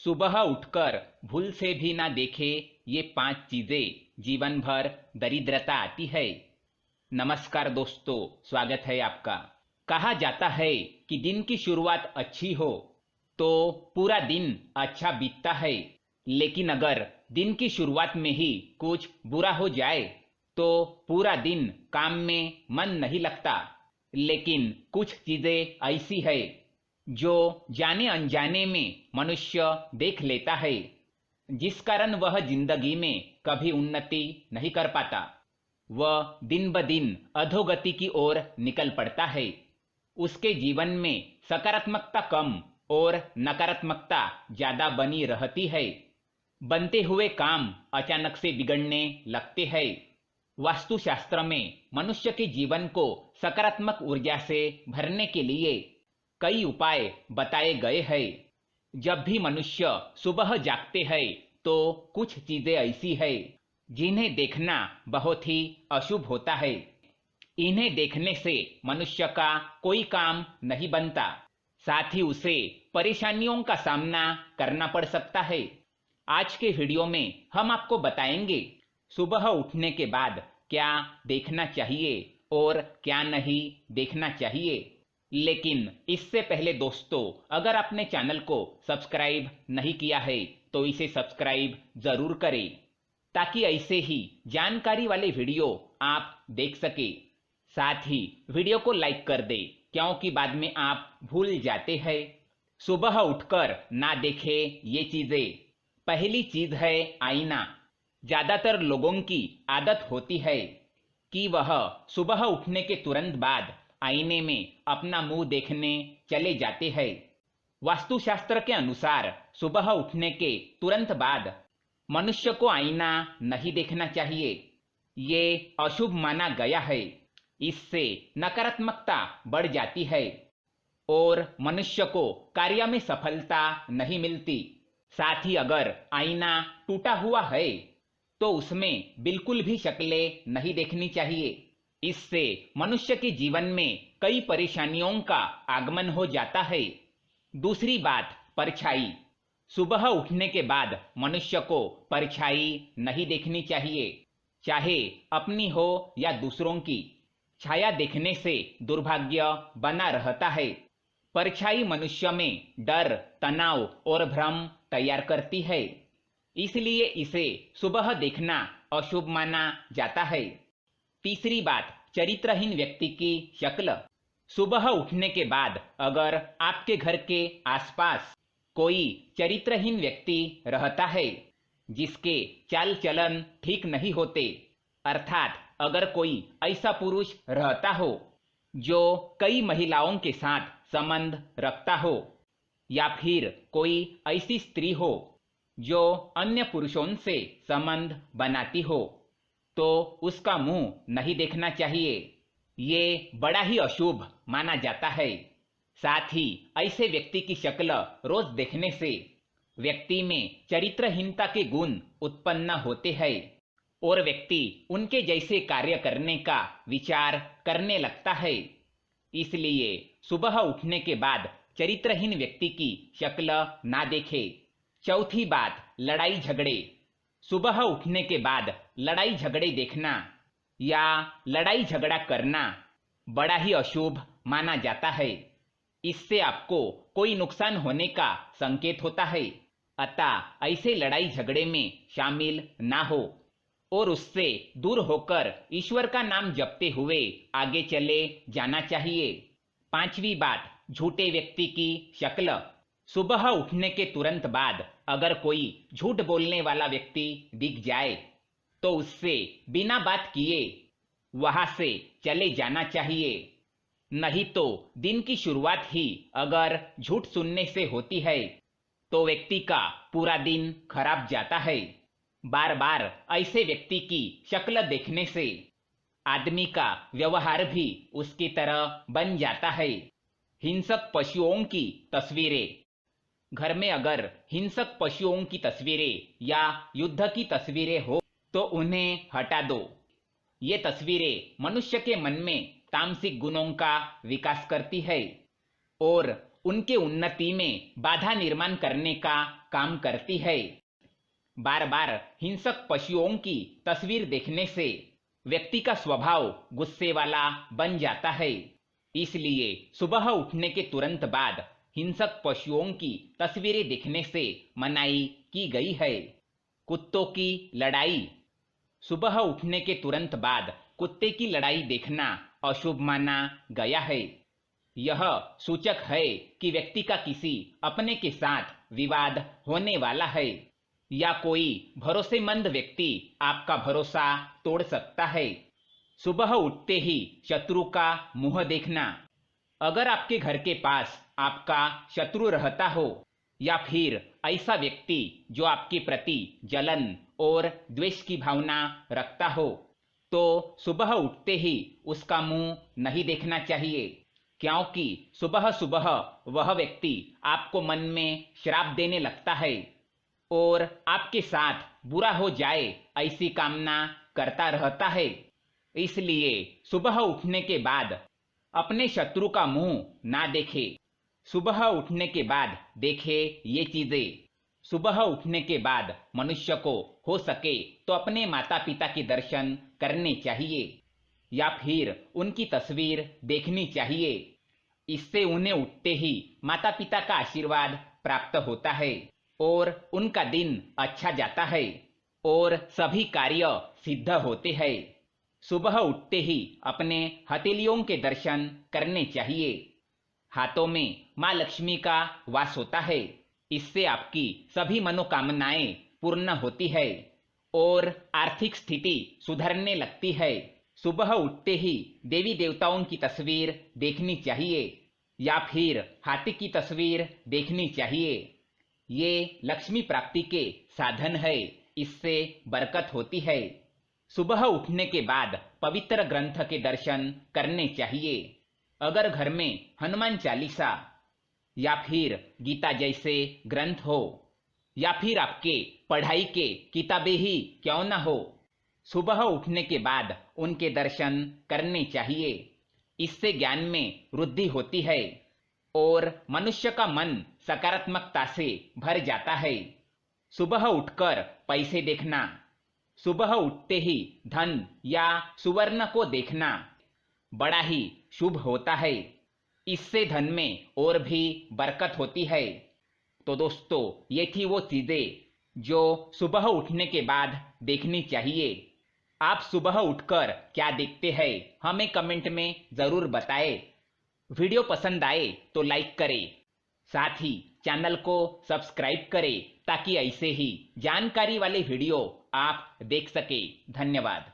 सुबह उठकर भूल से भी ना देखे ये 5 चीजें जीवन भर दरिद्रता आती है। नमस्कार दोस्तों, स्वागत है आपका। कहा जाता है कि दिन की शुरुआत अच्छी हो तो पूरा दिन अच्छा बीतता है, लेकिन अगर दिन की शुरुआत में ही कुछ बुरा हो जाए तो पूरा दिन काम में मन नहीं लगता। लेकिन कुछ चीजें ऐसी है जो जाने अनजाने में मनुष्य देख लेता है, जिस कारण वह जिंदगी में कभी उन्नति नहीं कर पाता। वह दिन ब दिन अधोगति की ओर निकल पड़ता है। उसके जीवन में सकारात्मकता कम और नकारात्मकता ज्यादा बनी रहती है। बनते हुए काम अचानक से बिगड़ने लगते हैं। वास्तुशास्त्र में मनुष्य के जीवन को सकारात्मक ऊर्जा से भरने के लिए कई उपाय बताए गए हैं। जब भी मनुष्य सुबह जागते हैं तो कुछ चीजें ऐसी है जिन्हें देखना बहुत ही अशुभ होता है। इन्हें देखने से मनुष्य का कोई काम नहीं बनता, साथ ही उसे परेशानियों का सामना करना पड़ सकता है। आज के वीडियो में हम आपको बताएंगे सुबह उठने के बाद क्या देखना चाहिए और क्या नहीं देखना चाहिए। लेकिन इससे पहले दोस्तों, अगर आपने चैनल को सब्सक्राइब नहीं किया है तो इसे सब्सक्राइब जरूर करें, ताकि ऐसे ही जानकारी वाले वीडियो आप देख सके। साथ ही वीडियो को लाइक कर दे, क्योंकि बाद में आप भूल जाते हैं। सुबह उठकर ना देखे ये चीजें। पहली चीज है आईना। ज्यादातर लोगों की आदत होती है कि वह सुबह उठने के तुरंत बाद आईने में अपना मुंह देखने चले जाते हैं। वास्तुशास्त्र के अनुसार सुबह उठने के तुरंत बाद मनुष्य को आईना नहीं देखना चाहिए। ये अशुभ माना गया है। इससे नकारात्मकता बढ़ जाती है और मनुष्य को कार्य में सफलता नहीं मिलती। साथ ही अगर आईना टूटा हुआ है तो उसमें बिल्कुल भी शक्लें नहीं देखनी चाहिए। इससे मनुष्य के जीवन में कई परेशानियों का आगमन हो जाता है। दूसरी बात, परछाई। सुबह उठने के बाद मनुष्य को परछाई नहीं देखनी चाहिए, चाहे अपनी हो या दूसरों की। छाया देखने से दुर्भाग्य बना रहता है। परछाई मनुष्य में डर, तनाव और भ्रम तैयार करती है, इसलिए इसे सुबह देखना अशुभ माना जाता है। तीसरी बात, चरित्रहीन व्यक्ति की शक्ल। सुबह उठने के बाद अगर आपके घर के आसपास कोई चरित्रहीन व्यक्ति रहता है, जिसके चाल चलन ठीक नहीं होते, अर्थात अगर कोई ऐसा पुरुष रहता हो जो कई महिलाओं के साथ संबंध रखता हो, या फिर कोई ऐसी स्त्री हो जो अन्य पुरुषों से संबंध बनाती हो, तो उसका मुंह नहीं देखना चाहिए। ये बड़ा ही अशुभ माना जाता है। साथ ही ऐसे व्यक्ति की शक्ल रोज देखने से व्यक्ति में चरित्रहीनता के गुण उत्पन्न होते हैं और व्यक्ति उनके जैसे कार्य करने का विचार करने लगता है। इसलिए सुबह उठने के बाद चरित्रहीन व्यक्ति की शक्ल ना देखे। चौथी बात, लड़ाई झगड़े। सुबह उठने के बाद लड़ाई झगड़े देखना या लड़ाई झगड़ा करना बड़ा ही अशुभ माना जाता है। इससे आपको कोई नुकसान होने का संकेत होता है, अतः ऐसे लड़ाई झगड़े में शामिल ना हो और उससे दूर होकर ईश्वर का नाम जपते हुए आगे चले जाना चाहिए। पांचवी बात, झूठे व्यक्ति की शक्ल। सुबह उठने के तुरंत बाद अगर कोई झूठ बोलने वाला व्यक्ति दिख जाए तो उससे बिना बात किए वहां से चले जाना चाहिए। नहीं तो दिन की शुरुआत ही अगर झूठ सुनने से होती है तो व्यक्ति का पूरा दिन खराब जाता है। बार बार ऐसे व्यक्ति की शक्ल देखने से आदमी का व्यवहार भी उसकी तरह बन जाता है। हिंसक पशुओं की तस्वीरें। घर में अगर हिंसक पशुओं की तस्वीरें या युद्ध की तस्वीरें हो तो उन्हें हटा दो। ये तस्वीरें मनुष्य के मन में तामसिक गुणों का विकास करती है और उनके उन्नति में बाधा निर्माण करने का काम करती है। बार बार हिंसक पशुओं की तस्वीर देखने से व्यक्ति का स्वभाव गुस्से वाला बन जाता है। इसलिए सुबह उठने के तुरंत बाद हिंसक पशुओं की तस्वीरें देखने से मनाही की गई है। कुत्तों की लड़ाई। सुबह उठने के तुरंत बाद कुत्ते की लड़ाई देखना अशुभ माना गया है। यह सूचक है कि व्यक्ति का किसी अपने के साथ विवाद होने वाला है या कोई भरोसेमंद व्यक्ति आपका भरोसा तोड़ सकता है। सुबह उठते ही शत्रु का मुंह देखना। अगर आपके घर के पास आपका शत्रु रहता हो या फिर ऐसा व्यक्ति जो आपके प्रति जलन और द्वेष की भावना रखता हो, तो सुबह उठते ही उसका मुंह नहीं देखना चाहिए, क्योंकि सुबह सुबह वह व्यक्ति आपको मन में श्राप देने लगता है और आपके साथ बुरा हो जाए ऐसी कामना करता रहता है। इसलिए सुबह उठने के बाद अपने शत्रु का मुंह ना देखे। सुबह उठने के बाद देखे ये चीजें। सुबह उठने के बाद मनुष्य को हो सके तो अपने माता पिता के दर्शन करने चाहिए या फिर उनकी तस्वीर देखनी चाहिए। इससे उन्हें उठते ही माता पिता का आशीर्वाद प्राप्त होता है और उनका दिन अच्छा जाता है और सभी कार्य सिद्ध होते हैं। सुबह उठते ही अपने हथेलियों के दर्शन करने चाहिए। हाथों में माँ लक्ष्मी का वास होता है। इससे आपकी सभी मनोकामनाएं पूर्ण होती है और आर्थिक स्थिति सुधरने लगती है। सुबह उठते ही देवी देवताओं की तस्वीर देखनी चाहिए या फिर हाथी की तस्वीर देखनी चाहिए। ये लक्ष्मी प्राप्ति के साधन है, इससे बरकत होती है। सुबह उठने के बाद पवित्र ग्रंथ के दर्शन करने चाहिए। अगर घर में हनुमान चालीसा या फिर गीता जैसे ग्रंथ हो या फिर आपके पढ़ाई के किताबें ही क्यों ना हो, सुबह उठने के बाद उनके दर्शन करने चाहिए। इससे ज्ञान में वृद्धि होती है और मनुष्य का मन सकारात्मकता से भर जाता है। सुबह उठकर पैसे देखना। सुबह उठते ही धन या सुवर्ण को देखना बड़ा ही शुभ होता है। इससे धन में और भी बरकत होती है। तो दोस्तों, ये थी वो चीजें जो सुबह उठने के बाद देखनी चाहिए। आप सुबह उठकर क्या देखते हैं, हमें कमेंट में जरूर बताएं। वीडियो पसंद आए तो लाइक करें, साथ ही चैनल को सब्सक्राइब करें ताकि ऐसे ही जानकारी वाले वीडियो आप देख सके। धन्यवाद।